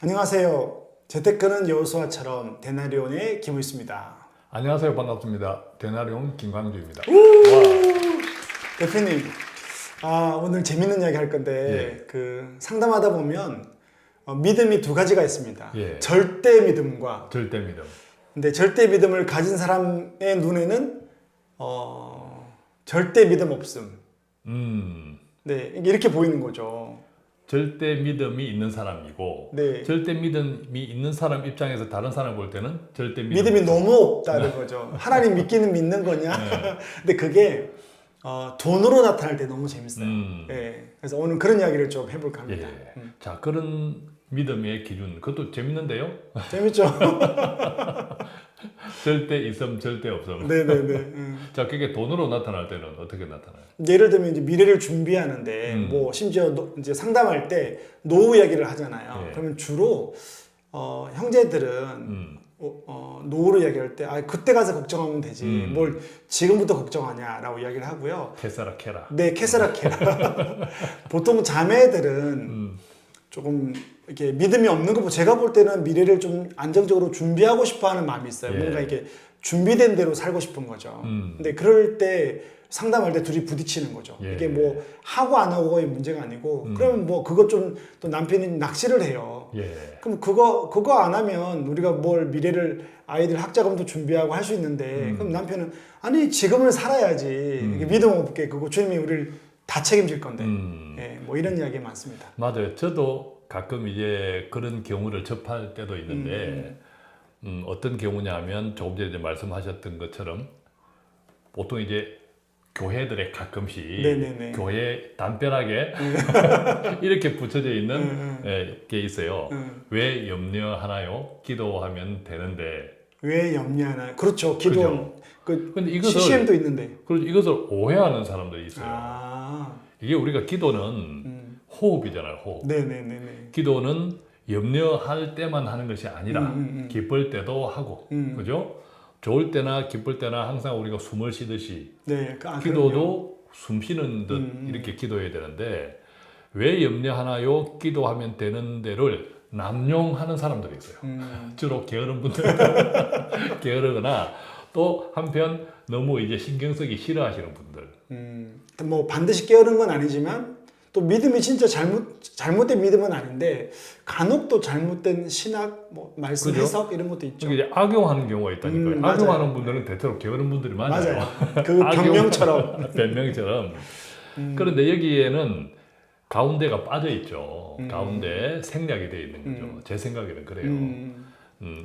안녕하세요. 재테크는 여호수아처럼 데나리온의 김우있습니다. 안녕하세요. 반갑습니다. 데나리온 김광주입니다. 대표님, 오늘 재밌는 이야기 할 건데 상담하다 보면 믿음이 두 가지가 있습니다. 절대 믿음과 절대 믿음. 근데 절대 믿음을 가진 사람의 눈에는 절대 믿음 없음. 네, 이렇게 보이는 거죠. 절대 믿음이 있는 사람이고 네. 절대 믿음이 있는 사람 입장에서 다른 사람을 볼 때는 절대 믿음이 너무 없다는 거죠. 하나님 믿기는 믿는 거냐? 근데 그게 돈으로 나타날 때 너무 재밌어요. 그래서 오늘 그런 이야기를 좀 해볼까 합니다. 자, 그런 믿음의 기준, 그것도 재밌는데요? 재밌죠? 절대 있음, 절대 없음. 네네네. 자, 그게 돈으로 나타날 때는 어떻게 나타나요? 예를 들면 이제 미래를 준비하는데 뭐 심지어 이제 상담할 때 노후 이야기를 하잖아요. 그러면 주로 형제들은 노후를 이야기할 때 그때 가서 걱정하면 되지 뭘 지금부터 걱정하냐라고 이야기를 하고요. 캐사라 캐라. 네, 캐사라 캐라. 보통 자매들은 조금 이렇게 믿음이 없는 거 제가 볼 때는 미래를 좀 안정적으로 준비하고 싶어하는 마음이 있어요. 뭔가 이렇게 준비된 대로 살고 싶은 거죠. 근데 그럴 때 상담할 때 둘이 부딪히는 거죠. 이게 뭐 하고 안 하고의 문제가 아니고 그러면 뭐 그것 좀 또 남편이 낚시를 해요. 그럼 그거 안 하면 우리가 뭘 미래를 아이들 학자금도 준비하고 할 수 있는데 그럼 남편은 아니 지금을 살아야지 이게 믿음 없게 그거 주님이 우리를 다 책임질 건데 뭐 이런 이야기 많습니다. 맞아요. 저도 가끔 이제 그런 경우를 접할 때도 있는데 어떤 경우냐 하면 조금 전에 말씀하셨던 것처럼 보통 이제 교회들에 가끔씩 교회 담벼락에 이렇게 붙여져 있는 게 있어요. 왜 염려하나요? 기도하면 되는데. 왜 염려하나요? 그렇죠. 기도. 근데 이것을 CCM도 있는데. 그렇죠. 이것을 오해하는 사람들이 있어요. 이게 우리가 기도는 호흡이잖아요. 호흡. 네네네네. 기도는 염려할 때만 하는 것이 아니라 기쁠 때도 하고, 그죠? 좋을 때나 기쁠 때나 항상 우리가 숨을 쉬듯이 기도도 숨 쉬는 듯 이렇게 기도해야 되는데 왜 염려하나요? 기도하면 되는 데를 남용하는 사람들이 있어요. 주로 게으른 분들, 게으르거나 또 한편 너무 이제 신경 쓰기 싫어하시는 분들. 뭐 반드시 깨어른 건 아니지만 또 믿음이 진짜 잘못된 믿음은 아닌데 간혹 또 잘못된 신학, 뭐 말씀 해석 이런 것도 있죠. 이제 악용하는 경우가 있다니까요. 악용하는 분들은 대체로 게으른 분들이 많아요. 그 변명처럼. 변명처럼. 그런데 여기에는 가운데가 빠져 있죠. 가운데 생략이 되어 있는 거죠. 제 생각에는 그래요.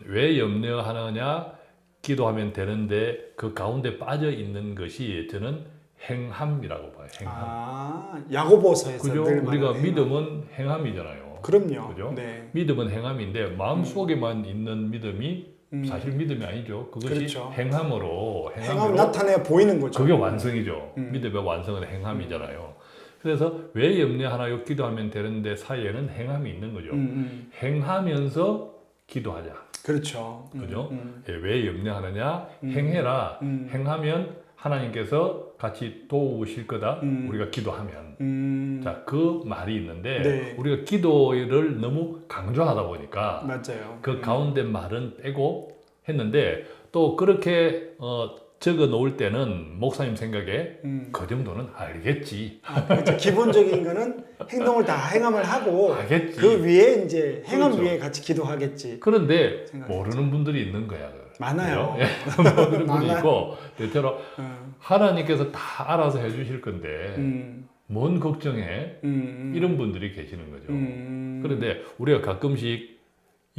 왜 염려하느냐? 기도하면 되는데 그 가운데 빠져 있는 것이 저는 행함이라고 봐요. 행함. 야고보서에서 그죠? 늘 우리가 말하는 믿음은 행함이잖아요. 그럼요. 그죠? 네. 믿음은 행함인데 마음 속에만 있는 믿음이 사실 믿음이 아니죠. 그것이 행함으로 나타내 보이는 거죠. 그게 완성이죠. 믿음의 완성은 행함이잖아요. 그래서 왜 염려하나요? 기도하면 되는데 사이에는 행함이 있는 거죠. 행하면서 기도하자. 그렇죠. 그죠? 왜 염려하느냐? 행해라. 행하면 하나님께서 같이 도우실 거다. 우리가 기도하면. 자, 그 말이 있는데 우리가 기도를 너무 강조하다 보니까 맞아요. 그 가운데 말은 빼고 했는데 또 그렇게 적어 놓을 때는 목사님 생각에 그 정도는 알겠지. 그렇죠. 기본적인 거는 행동을 다 행함을 하고 알겠지. 그 위에 이제 행함 위에 같이 기도하겠지. 그런데 모르는 분들이 있는 거야. 많아요. 모르는 분이 있고 대체로 하나님께서 다 알아서 해주실 건데 뭔 걱정해? 이런 분들이 계시는 거죠. 그런데 우리가 가끔씩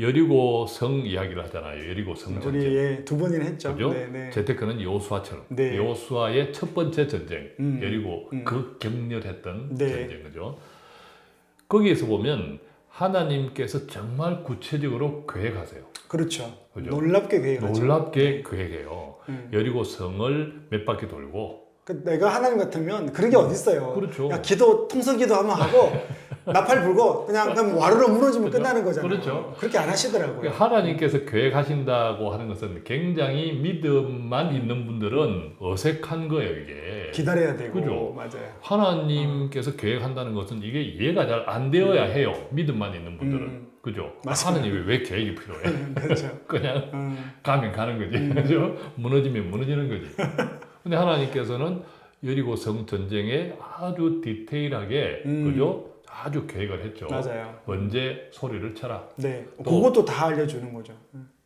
여리고 성 이야기를 하잖아요. 여리고 성 전쟁. 우리 두 번이나 했죠. 그죠? 재테크는 여호수아처럼 여호수아의 첫 번째 전쟁, 여리고 그 격렬했던 전쟁, 그죠? 거기에서 보면 하나님께서 정말 구체적으로 계획하세요. 그렇죠. 그죠? 놀랍게 계획하죠. 놀랍게 계획해요. 여리고 성을 몇 바퀴 돌고. 내가 하나님 같으면 그런 게 어딨어요. 그렇죠. 야, 통성기도 한번 하고 나팔 불고 그냥 와르르 무너지면 끝나는 거잖아요. 그렇죠. 그렇게 안 하시더라고요. 하나님께서 계획하신다고 하는 것은 굉장히 믿음만 있는 분들은 어색한 거예요, 이게. 기다려야 되고. 그죠? 맞아요. 하나님께서 계획한다는 것은 이게 이해가 잘 안 되어야 해요. 믿음만 있는 분들은. 그죠? 맞습니다. 하나님이 왜 계획이 필요해? 그렇죠. 그냥 가면 가는 거지. 그죠? 무너지면 무너지는 거지. 근데 하나님께서는 여리고성 전쟁에 아주 디테일하게 그죠? 아주 계획을 했죠. 맞아요. 언제 소리를 쳐라. 네. 또 그것도 다 알려주는 거죠.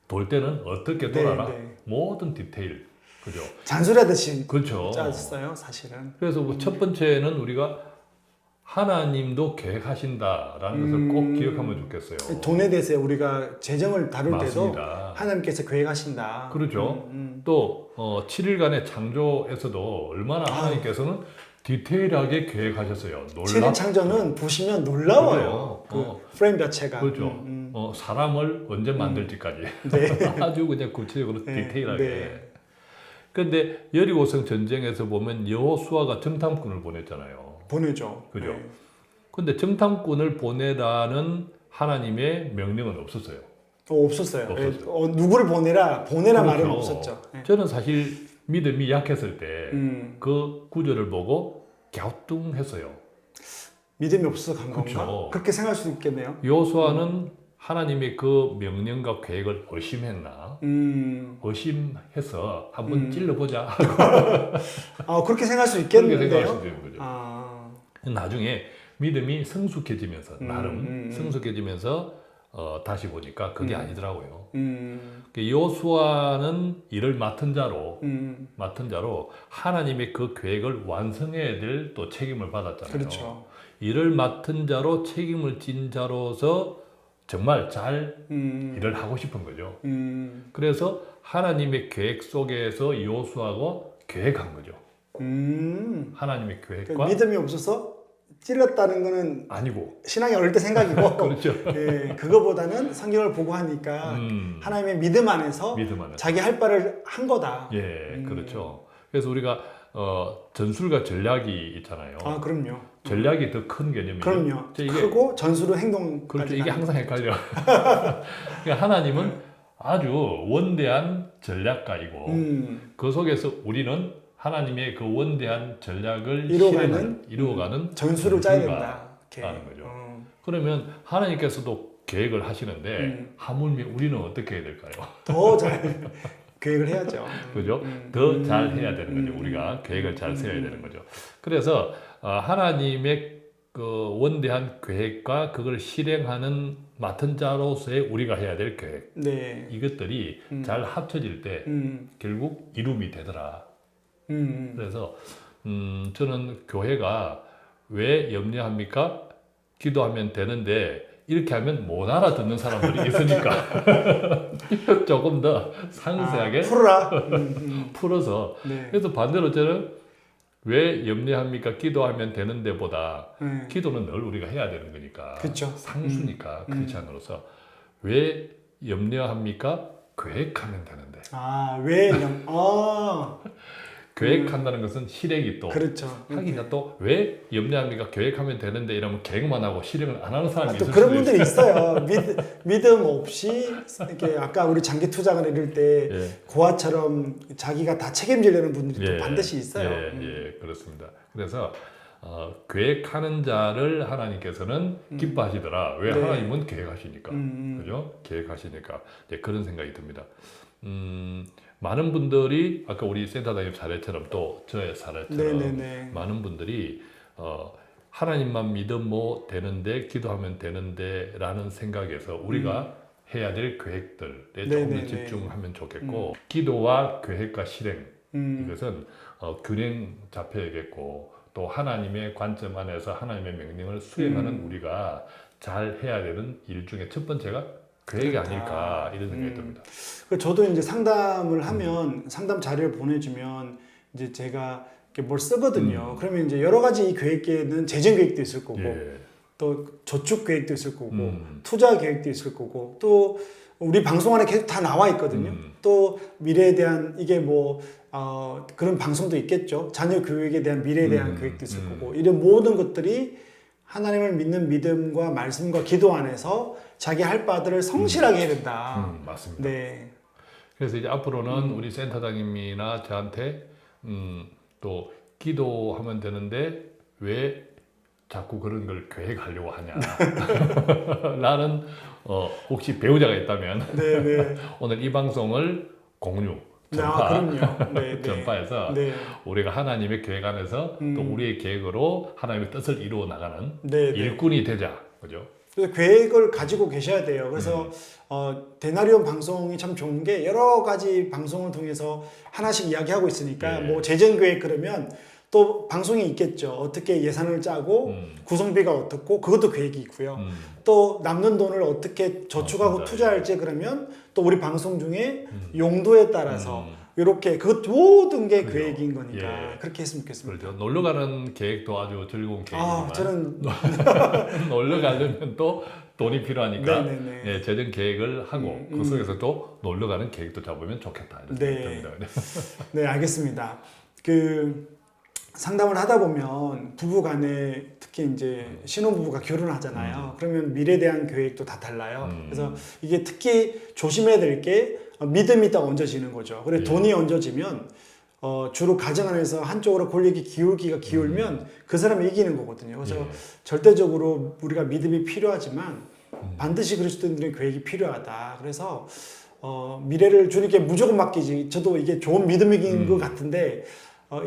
돌 때는 어떻게 네, 돌아라. 네. 모든 디테일. 그죠? 잔소리하듯이 그렇죠. 짰어요, 사실은. 그래서 뭐첫 번째는 우리가 하나님도 계획하신다라는 것을 꼭 기억하면 좋겠어요. 돈에 대해서 우리가 재정을 다룰 때도 맞습니다. 하나님께서 계획하신다. 그렇죠. 또 7일간의 창조에서도 얼마나 하나님께서는 디테일하게 계획하셨어요. 7일 창조는 보시면 놀라워요. 그래요. 그 프레임 자체가. 그렇죠. 사람을 언제 만들지까지 네. 아주 그냥 구체적으로 네, 디테일하게. 네. 그런데 여리고성 전쟁에서 보면 여호수아가 정탐꾼을 보냈잖아요. 보내죠. 그죠? 네. 근데 정탐꾼을 보내라는 하나님의 명령은 없었어요. 없었어요. 없었어요. 누구를 보내라 그렇죠. 말은 없었죠. 네. 저는 사실 믿음이 약했을 때 그 음. 구절을 보고 갸우뚱했어요. 믿음이 없어서 간 건가? 그렇죠. 그렇게 생각할 수도 있겠네요. 여호수아는 하나님의 그 명령과 계획을 의심했나? 의심해서 한번 찔러보자. 그렇게 생각할 수 그렇게 생각할 있겠는데요. 수도 있는 거죠. 나중에 믿음이 성숙해지면서 나름 성숙해지면서 다시 보니까 그게 아니더라고요. 여호수아는 이를 맡은 자로 하나님의 그 계획을 완성해야 될 또 책임을 받았잖아요. 그렇죠. 이를 맡은 자로 책임을 진 자로서 정말 잘 일을 하고 싶은 거죠. 그래서 하나님의 계획 속에서 여호수아가 계획한 거죠. 하나님의 계획과 그러니까 믿음이 없어서 찔렀다는 거는 아니고 신앙이 어릴 때 생각이고 그렇죠. 예, 그거보다는 성경을 보고 하니까 하나님의 믿음 안에서 자기 할 바를 한 거다. 예, 그렇죠. 그래서 우리가 전술과 전략이 있잖아요. 그럼요. 전략이 더 큰 개념이에요. 그럼요. 이게 크고 전술은 행동까지. 그렇죠. 이게 항상 헷갈려. 그러니까 하나님은 아주 원대한 전략가이고 그 속에서 우리는 하나님의 그 원대한 전략을 이루어가는 전술을 짜야 된다. 라는 거죠. 그러면 하나님께서도 계획을 하시는데 하물며 우리는 어떻게 해야 될까요? 더 잘 계획을 해야죠. 그죠? 더 잘 해야 되는 거죠. 우리가 계획을 잘 세워야 되는 거죠. 그래서 하나님의 그 원대한 계획과 그걸 실행하는 맡은 자로서의 우리가 해야 될 계획. 네. 이것들이 잘 합쳐질 때 결국 이룸이 되더라. 그래서 저는 교회가 왜 염려합니까? 기도하면 되는데 이렇게 하면 못 알아듣는 사람들이 있으니까 조금 더 상세하게 풀어라. 풀어서 네. 그래서 반대로 저는 왜 염려합니까? 기도하면 되는데 보다 기도는 늘 우리가 해야 되는 거니까 그쵸. 상수니까 크리스찬으로서 왜 염려합니까? 계획하면 되는데 왜 계획한다는 것은 실행이 또 그렇죠. 하기가 또 왜 염려합니까? 계획하면 되는데 이러면 계획만 하고 실행을 안 하는 사람이 또 있을 그런 수도 분들이 있어요. 믿음 없이 이렇게 아까 우리 장기 투자가 이럴 때 예. 고아처럼 자기가 다 책임지려는 분들이 또 예, 반드시 있어요. 예, 그렇습니다. 그래서 계획하는 자를 하나님께서는 기뻐하시더라. 왜? 네. 하나님은 계획하시니까, 그죠? 계획하시니까 이제 그런 생각이 듭니다. 많은 분들이 아까 우리 센터장님 사례처럼 또 저의 사례처럼 네네네. 많은 분들이 하나님만 믿으면 되는데 기도하면 되는데 라는 생각에서 우리가 해야 될 계획들에 조금 더 네네네. 집중하면 좋겠고 기도와 계획과 실행 이것은 균형 잡혀야겠고 또 하나님의 관점 안에서 하나님의 명령을 수행하는 우리가 잘 해야 되는 일 중에 첫 번째가 계획이 아닐까 이런 생각이 듭니다. 저도 이제 상담을 하면 상담 자료를 보내주면 이제 제가 이렇게 뭘 쓰거든요. 그러면 이제 여러 가지 이 계획에는 재정 계획도 있을 거고 예. 또 저축 계획도 있을 거고 투자 계획도 있을 거고 또 우리 방송 안에 계속 다 나와 있거든요. 또 미래에 대한 이게 뭐 그런 방송도 있겠죠. 자녀 교육에 대한 미래에 대한 계획도 있을 거고 이런 모든 것들이 하나님을 믿는 믿음과 말씀과 기도 안에서 자기 할 바들을 성실하게 해야 된다. 맞습니다. 네. 그래서 이제 앞으로는 우리 센터장님이나 저한테 또 기도하면 되는데 왜 자꾸 그런 걸 계획하려고 하냐. 나는 혹시 배우자가 있다면 네. 오늘 이 방송을 공유, 그럼요. 네. 전파해서 네. 우리가 하나님의 계획 안에서 또 우리의 계획으로 하나님의 뜻을 이루어 나가는 네. 일꾼이 되자. 그죠? 그래서 계획을 가지고 계셔야 돼요. 그래서 데나리온 방송이 참 좋은 게 여러 가지 방송을 통해서 하나씩 이야기하고 있으니까 예. 뭐 재정 계획 그러면 또 방송이 있겠죠. 어떻게 예산을 짜고 구성비가 어떻고 그것도 계획이 있고요. 또 남는 돈을 어떻게 저축하고 맞습니다. 투자할지 그러면 또 우리 방송 중에 용도에 따라서 이렇게 그것 모든 게 그래요. 계획인 거니까 예. 그렇게 했으면 좋겠습니다. 그렇죠. 놀러 가는 계획도 아주 즐거운 계획이지만 저는 놀러 가려면 또 돈이 필요하니까 네네네. 예, 재정 계획을 하고 그 속에서 또 놀러 가는 계획도 잡으면 좋겠다 이런 생각이 듭니다. 네, 알겠습니다. 상담을 하다 보면 부부간에 특히 이제 신혼부부가 결혼을 하잖아요. 그러면 미래에 대한 계획도 다 달라요. 그래서 이게 특히 조심해야 될 게 믿음이 딱 얹어지는 거죠. 그래 예. 돈이 얹어지면 주로 가정 안에서 한쪽으로 권력이 기울면 그 사람이 이기는 거거든요. 그래서 예. 절대적으로 우리가 믿음이 필요하지만 반드시 그리스도인들의 계획이 필요하다. 그래서 미래를 주님께 무조건 맡기지. 저도 이게 좋은 믿음인 것 같은데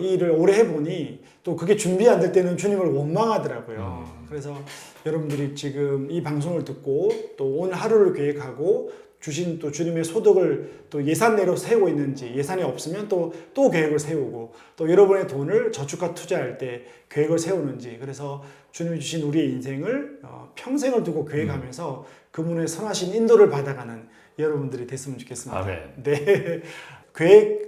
이 일을 오래 해보니 또 그게 준비 안 될 때는 주님을 원망하더라고요. 그래서 여러분들이 지금 이 방송을 듣고 또 오늘 하루를 계획하고 주신 또 주님의 소득을 또 예산 내로 세우고 있는지, 예산이 없으면 또 계획을 세우고 또 여러분의 돈을 저축과 투자할 때 계획을 세우는지, 그래서 주님이 주신 우리의 인생을 평생을 두고 계획하면서 그분의 선하신 인도를 받아가는 여러분들이 됐으면 좋겠습니다. 아멘. 네.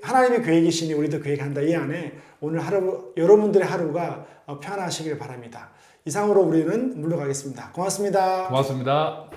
하나님의 계획이시니 우리도 계획한다. 이 안에 오늘 하루, 여러분들의 하루가 편하시길 바랍니다. 이상으로 우리는 물러가겠습니다. 고맙습니다. 고맙습니다.